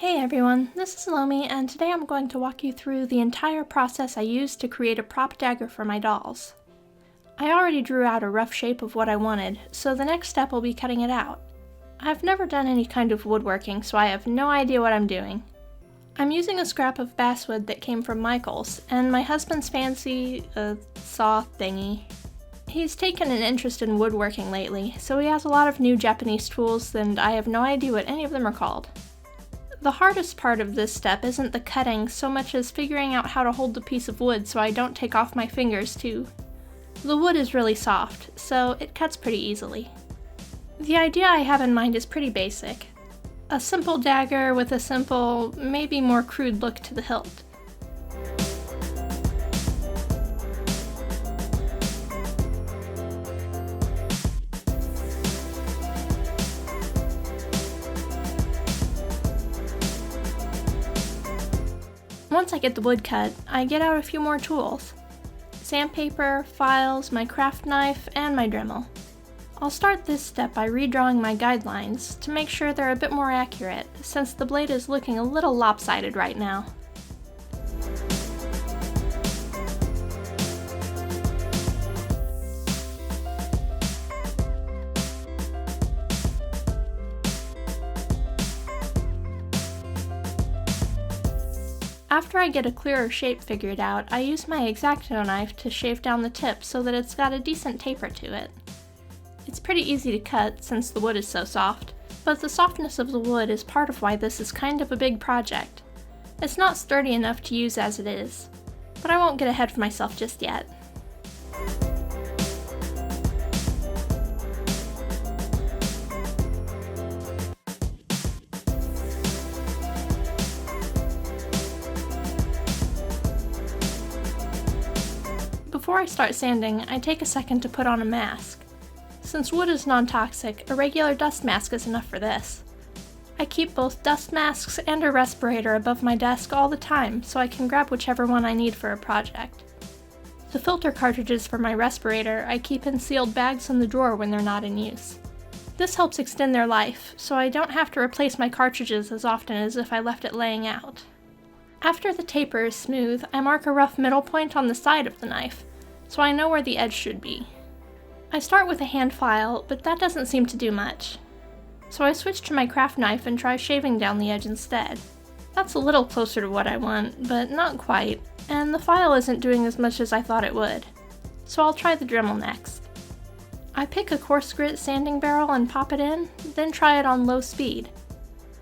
Hey everyone, this is Lomi, and today I'm going to walk you through the entire process I used to create a prop dagger for my dolls. I already drew out a rough shape of what I wanted, so the next step will be cutting it out. I've never done any kind of woodworking, so I have no idea what I'm doing. I'm using a scrap of basswood that came from Michael's, and my husband's fancy, saw thingy. He's taken an interest in woodworking lately, so he has a lot of new Japanese tools, and I have no idea what any of them are called. The hardest part of this step isn't the cutting so much as figuring out how to hold the piece of wood so I don't take off my fingers too. The wood is really soft, so it cuts pretty easily. The idea I have in mind is pretty basic. A simple dagger with a simple, maybe more crude look to the hilt. Once I get the wood cut, I get out a few more tools. Sandpaper, files, my craft knife, and my Dremel. I'll start this step by redrawing my guidelines to make sure they're a bit more accurate, since the blade is looking a little lopsided right now. After I get a clearer shape figured out, I use my X-Acto knife to shave down the tip so that it's got a decent taper to it. It's pretty easy to cut since the wood is so soft, but the softness of the wood is part of why this is kind of a big project. It's not sturdy enough to use as it is, but I won't get ahead of myself just yet. Before I start sanding, I take a second to put on a mask. Since wood is non-toxic, a regular dust mask is enough for this. I keep both dust masks and a respirator above my desk all the time, so I can grab whichever one I need for a project. The filter cartridges for my respirator I keep in sealed bags in the drawer when they're not in use. This helps extend their life, so I don't have to replace my cartridges as often as if I left it laying out. After the taper is smooth, I mark a rough middle point on the side of the knife, so I know where the edge should be. I start with a hand file, but that doesn't seem to do much. So I switch to my craft knife and try shaving down the edge instead. That's a little closer to what I want, but not quite, and the file isn't doing as much as I thought it would. So I'll try the Dremel next. I pick a coarse grit sanding barrel and pop it in, then try it on low speed.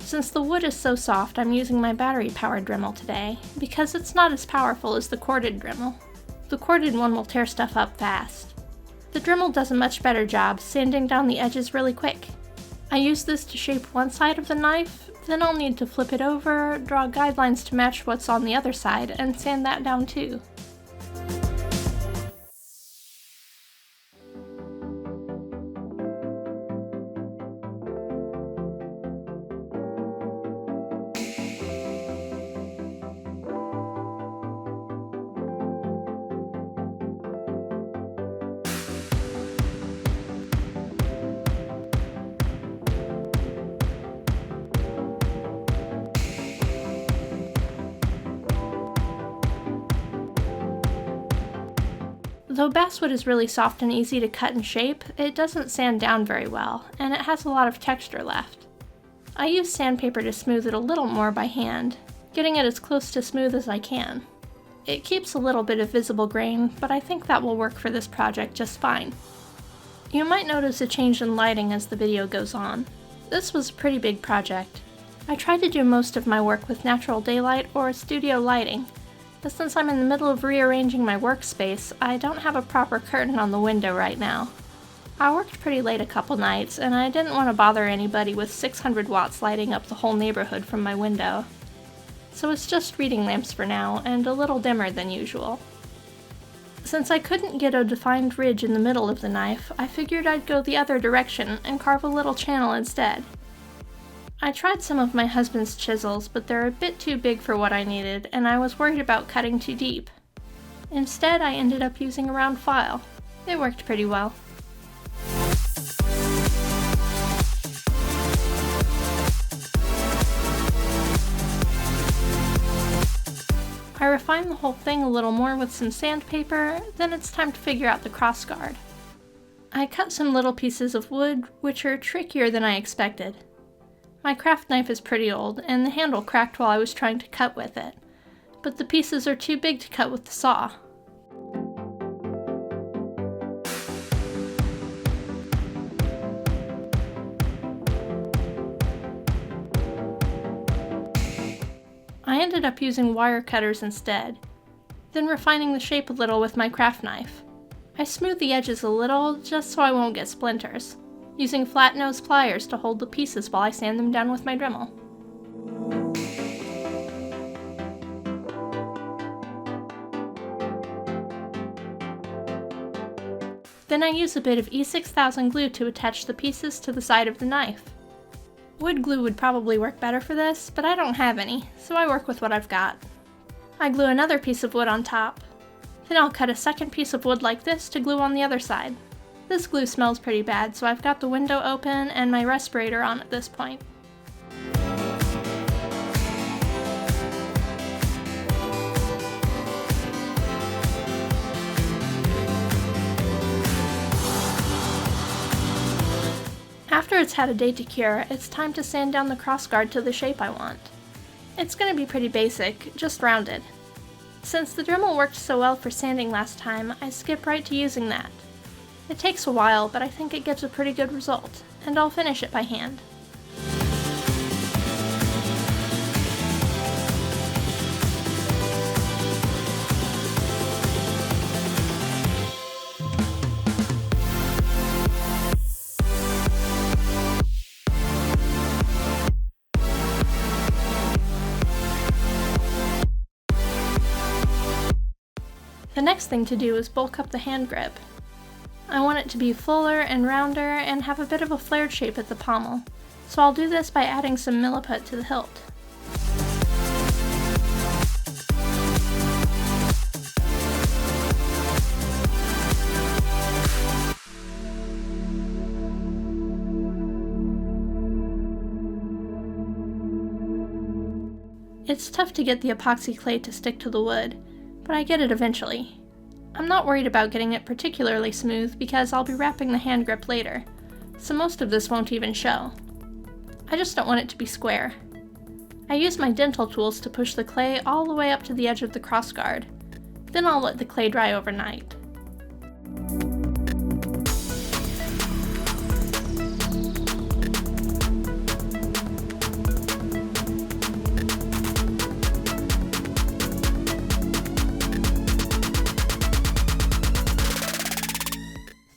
Since the wood is so soft, I'm using my battery-powered Dremel today, because it's not as powerful as the corded Dremel. The corded one will tear stuff up fast. The Dremel does a much better job sanding down the edges really quick. I use this to shape one side of the knife, then I'll need to flip it over, draw guidelines to match what's on the other side, and sand that down too. Though basswood is really soft and easy to cut and shape, it doesn't sand down very well, and it has a lot of texture left. I use sandpaper to smooth it a little more by hand, getting it as close to smooth as I can. It keeps a little bit of visible grain, but I think that will work for this project just fine. You might notice a change in lighting as the video goes on. This was a pretty big project. I tried to do most of my work with natural daylight or studio lighting, but since I'm in the middle of rearranging my workspace, I don't have a proper curtain on the window right now. I worked pretty late a couple nights, and I didn't want to bother anybody with 600 watts lighting up the whole neighborhood from my window. So it's just reading lamps for now, and a little dimmer than usual. Since I couldn't get a defined ridge in the middle of the knife, I figured I'd go the other direction and carve a little channel instead. I tried some of my husband's chisels, but they're a bit too big for what I needed, and I was worried about cutting too deep. Instead, I ended up using a round file. It worked pretty well. I refine the whole thing a little more with some sandpaper, then it's time to figure out the crossguard. I cut some little pieces of wood, which are trickier than I expected. My craft knife is pretty old, and the handle cracked while I was trying to cut with it, but the pieces are too big to cut with the saw. I ended up using wire cutters instead, then refining the shape a little with my craft knife. I smooth the edges a little just so I won't get splinters, using flat nose pliers to hold the pieces while I sand them down with my Dremel. Then I use a bit of E6000 glue to attach the pieces to the side of the knife. Wood glue would probably work better for this, but I don't have any, so I work with what I've got. I glue another piece of wood on top. Then I'll cut a second piece of wood like this to glue on the other side. This glue smells pretty bad, so I've got the window open and my respirator on at this point. After it's had a day to cure, it's time to sand down the crossguard to the shape I want. It's going to be pretty basic, just rounded. Since the Dremel worked so well for sanding last time, I skip right to using that. It takes a while, but I think it gives a pretty good result, and I'll finish it by hand. The next thing to do is bulk up the hand grip. I want it to be fuller and rounder and have a bit of a flared shape at the pommel, so I'll do this by adding some Milliput to the hilt. It's tough to get the epoxy clay to stick to the wood, but I get it eventually. I'm not worried about getting it particularly smooth because I'll be wrapping the hand grip later, so most of this won't even show. I just don't want it to be square. I use my dental tools to push the clay all the way up to the edge of the crossguard. Then I'll let the clay dry overnight.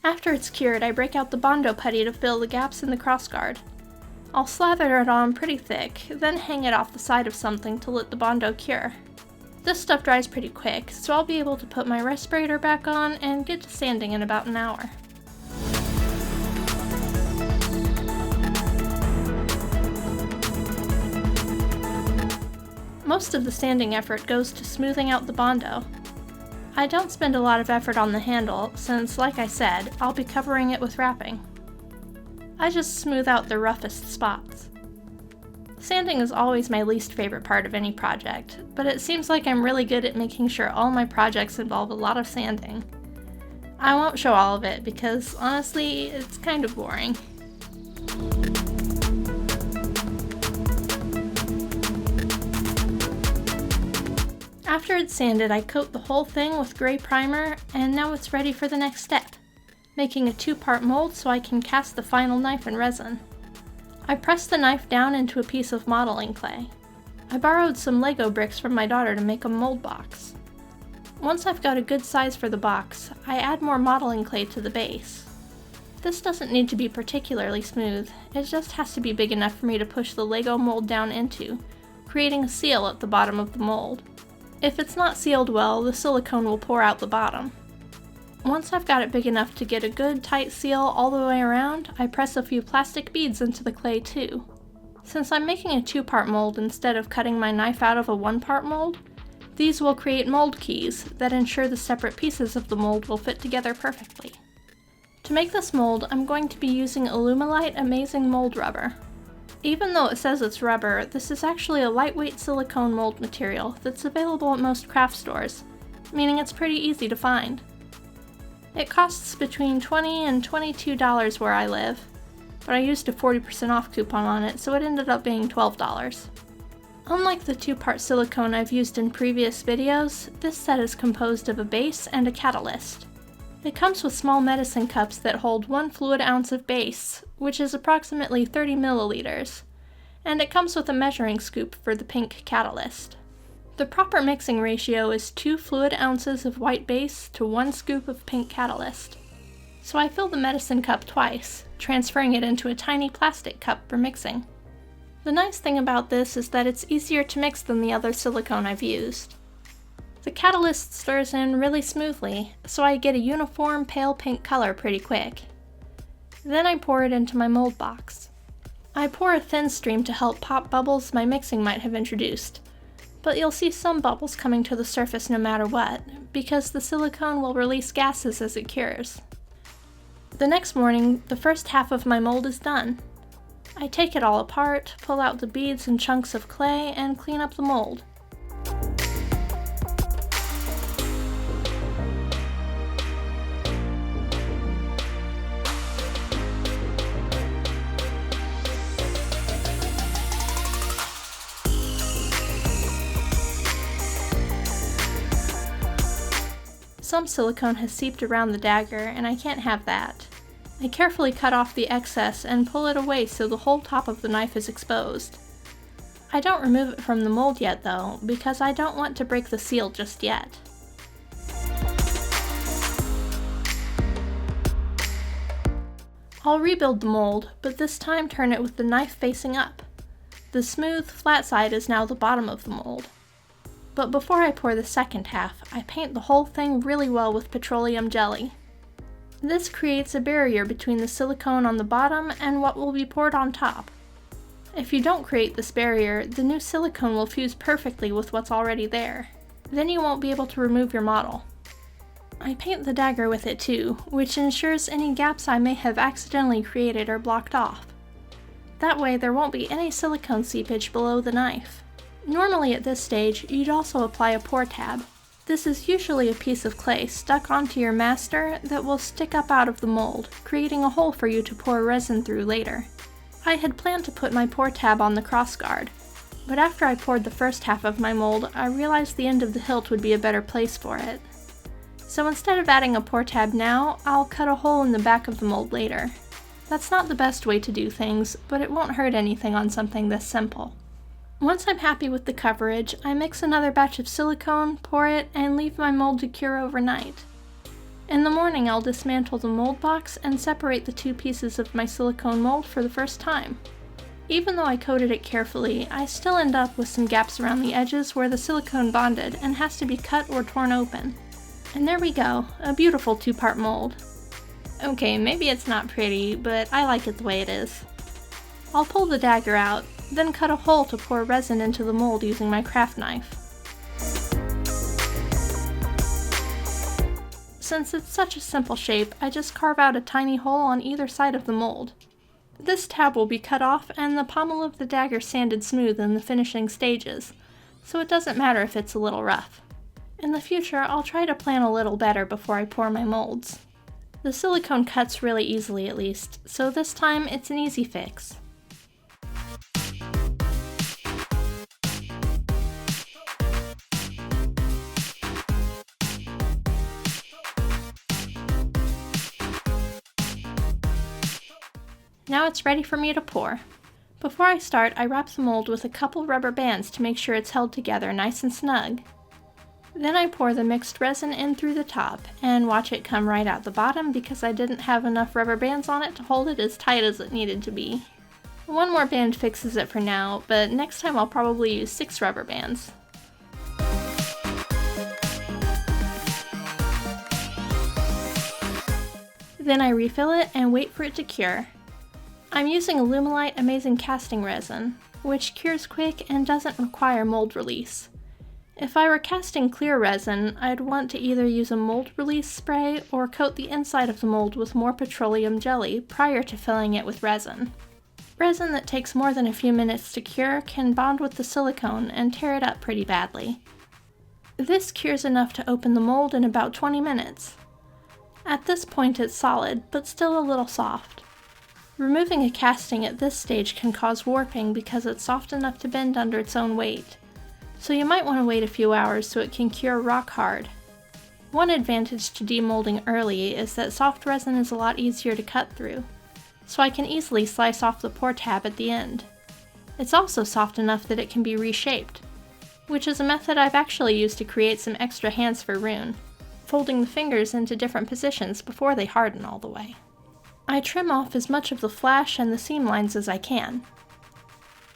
After it's cured, I break out the Bondo putty to fill the gaps in the crossguard. I'll slather it on pretty thick, then hang it off the side of something to let the Bondo cure. This stuff dries pretty quick, so I'll be able to put my respirator back on and get to sanding in about an hour. Most of the sanding effort goes to smoothing out the Bondo. I don't spend a lot of effort on the handle, since, like I said, I'll be covering it with wrapping. I just smooth out the roughest spots. Sanding is always my least favorite part of any project, but it seems like I'm really good at making sure all my projects involve a lot of sanding. I won't show all of it because, honestly, it's kind of boring. After it's sanded, I coat the whole thing with gray primer, and now it's ready for the next step, making a 2-part mold so I can cast the final knife in resin. I press the knife down into a piece of modeling clay. I borrowed some Lego bricks from my daughter to make a mold box. Once I've got a good size for the box, I add more modeling clay to the base. This doesn't need to be particularly smooth, it just has to be big enough for me to push the Lego mold down into, creating a seal at the bottom of the mold. If it's not sealed well, the silicone will pour out the bottom. Once I've got it big enough to get a good tight seal all the way around, I press a few plastic beads into the clay too. Since I'm making a 2-part mold instead of cutting my knife out of a 1-part mold, these will create mold keys that ensure the separate pieces of the mold will fit together perfectly. To make this mold, I'm going to be using Alumilite Amazing Mold Rubber. Even though it says it's rubber, this is actually a lightweight silicone mold material that's available at most craft stores, meaning it's pretty easy to find. It costs between $20 and $22 where I live, but I used a 40% off coupon on it, so it ended up being $12. Unlike the two-part silicone I've used in previous videos, this set is composed of a base and a catalyst. It comes with small medicine cups that hold 1 fluid ounce of base, which is approximately 30 milliliters, and it comes with a measuring scoop for the pink catalyst. The proper mixing ratio is 2 fluid ounces of white base to 1 scoop of pink catalyst. So I fill the medicine cup twice, transferring it into a tiny plastic cup for mixing. The nice thing about this is that it's easier to mix than the other silicone I've used. The catalyst stirs in really smoothly, so I get a uniform pale pink color pretty quick. Then I pour it into my mold box. I pour a thin stream to help pop bubbles my mixing might have introduced, but you'll see some bubbles coming to the surface no matter what, because the silicone will release gases as it cures. The next morning, the first half of my mold is done. I take it all apart, pull out the beads and chunks of clay, and clean up the mold. Some silicone has seeped around the dagger, and I can't have that. I carefully cut off the excess and pull it away so the whole top of the knife is exposed. I don't remove it from the mold yet though, because I don't want to break the seal just yet. I'll rebuild the mold, but this time turn it with the knife facing up. The smooth, flat side is now the bottom of the mold. But before I pour the second half, I paint the whole thing really well with petroleum jelly. This creates a barrier between the silicone on the bottom and what will be poured on top. If you don't create this barrier, the new silicone will fuse perfectly with what's already there. Then you won't be able to remove your model. I paint the dagger with it too, which ensures any gaps I may have accidentally created are blocked off. That way there won't be any silicone seepage below the knife. Normally at this stage, you'd also apply a pour tab. This is usually a piece of clay stuck onto your master that will stick up out of the mold, creating a hole for you to pour resin through later. I had planned to put my pour tab on the crossguard, but after I poured the first half of my mold, I realized the end of the hilt would be a better place for it. So instead of adding a pour tab now, I'll cut a hole in the back of the mold later. That's not the best way to do things, but it won't hurt anything on something this simple. Once I'm happy with the coverage, I mix another batch of silicone, pour it, and leave my mold to cure overnight. In the morning I'll dismantle the mold box and separate the two pieces of my silicone mold for the first time. Even though I coated it carefully, I still end up with some gaps around the edges where the silicone bonded and has to be cut or torn open. And there we go, a beautiful two-part mold. Okay, maybe it's not pretty, but I like it the way it is. I'll pull the dagger out, then cut a hole to pour resin into the mold using my craft knife. Since it's such a simple shape, I just carve out a tiny hole on either side of the mold. This tab will be cut off and the pommel of the dagger sanded smooth in the finishing stages, so it doesn't matter if it's a little rough. In the future, I'll try to plan a little better before I pour my molds. The silicone cuts really easily at least, so this time it's an easy fix. Now it's ready for me to pour. Before I start, I wrap the mold with a couple rubber bands to make sure it's held together nice and snug. Then I pour the mixed resin in through the top, and watch it come right out the bottom because I didn't have enough rubber bands on it to hold it as tight as it needed to be. One more band fixes it for now, but next time I'll probably use 6 rubber bands. Then I refill it and wait for it to cure. I'm using Alumilite Amazing Casting Resin, which cures quick and doesn't require mold release. If I were casting clear resin, I'd want to either use a mold release spray or coat the inside of the mold with more petroleum jelly prior to filling it with resin. Resin that takes more than a few minutes to cure can bond with the silicone and tear it up pretty badly. This cures enough to open the mold in about 20 minutes. At this point it's solid, but still a little soft. Removing a casting at this stage can cause warping because it's soft enough to bend under its own weight, so you might want to wait a few hours so it can cure rock hard. One advantage to demolding early is that soft resin is a lot easier to cut through, so I can easily slice off the pour tab at the end. It's also soft enough that it can be reshaped, which is a method I've actually used to create some extra hands for Rune, folding the fingers into different positions before they harden all the way. I trim off as much of the flash and the seam lines as I can.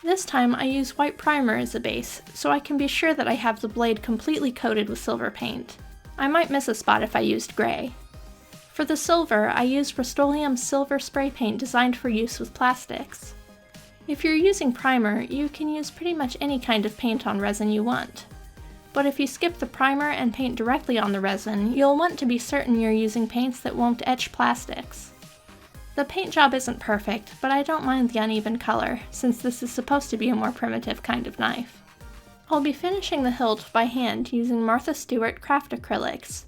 This time I use white primer as a base, so I can be sure that I have the blade completely coated with silver paint. I might miss a spot if I used gray. For the silver, I used Rust-Oleum silver spray paint designed for use with plastics. If you're using primer, you can use pretty much any kind of paint on resin you want. But if you skip the primer and paint directly on the resin, you'll want to be certain you're using paints that won't etch plastics. The paint job isn't perfect, but I don't mind the uneven color, since this is supposed to be a more primitive kind of knife. I'll be finishing the hilt by hand using Martha Stewart craft acrylics.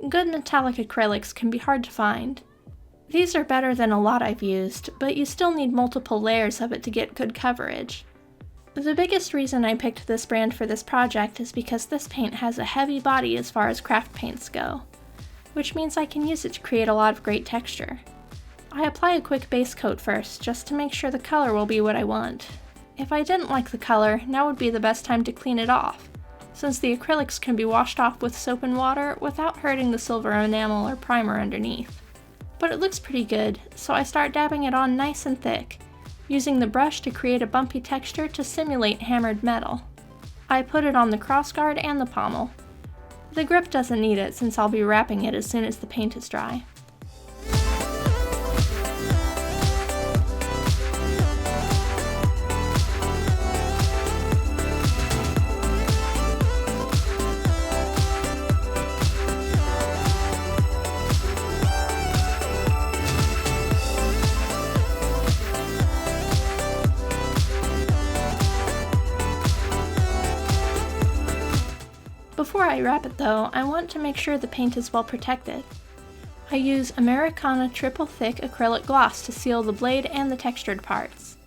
Good metallic acrylics can be hard to find. These are better than a lot I've used, but you still need multiple layers of it to get good coverage. The biggest reason I picked this brand for this project is because this paint has a heavy body as far as craft paints go, which means I can use it to create a lot of great texture. I apply a quick base coat first, just to make sure the color will be what I want. If I didn't like the color, now would be the best time to clean it off, since the acrylics can be washed off with soap and water without hurting the silver enamel or primer underneath. But it looks pretty good, so I start dabbing it on nice and thick, using the brush to create a bumpy texture to simulate hammered metal. I put it on the crossguard and the pommel. The grip doesn't need it since I'll be wrapping it as soon as the paint is dry. Before I wrap it though, I want to make sure the paint is well protected. I use Americana triple thick acrylic gloss to seal the blade and the textured parts.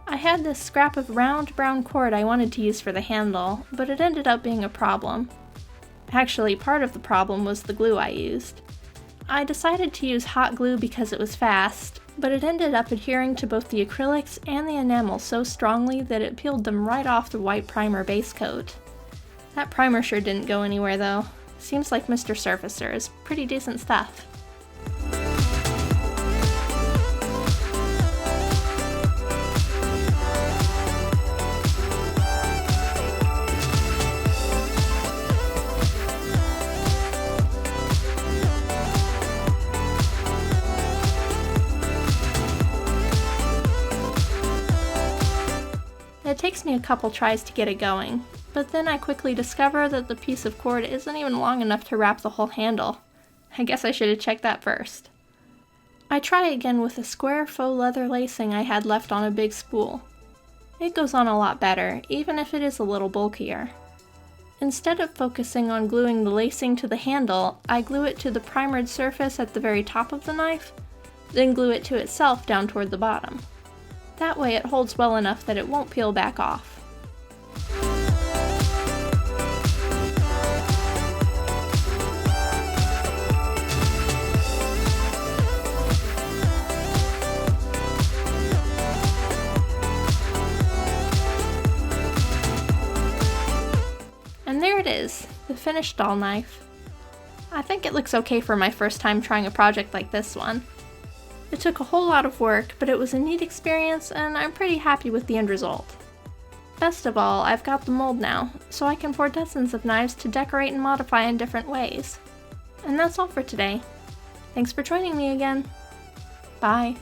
I had this scrap of round brown cord I wanted to use for the handle, but it ended up being a problem. Actually, part of the problem was the glue I used. I decided to use hot glue because it was fast, but it ended up adhering to both the acrylics and the enamel so strongly that it peeled them right off the white primer base coat. That primer sure didn't go anywhere though. Seems like Mr. Surfacer is pretty decent stuff. It takes me a couple tries to get it going, but then I quickly discover that the piece of cord isn't even long enough to wrap the whole handle. I guess I should have checked that first. I try again with a square faux leather lacing I had left on a big spool. It goes on a lot better, even if it is a little bulkier. Instead of focusing on gluing the lacing to the handle, I glue it to the primered surface at the very top of the knife, then glue it to itself down toward the bottom. That way it holds well enough that it won't peel back off. And there it is, the finished doll knife. I think it looks okay for my first time trying a project like this one. It took a whole lot of work, but it was a neat experience and I'm pretty happy with the end result. Best of all, I've got the mold now, so I can pour dozens of knives to decorate and modify in different ways. And that's all for today. Thanks for joining me again. Bye.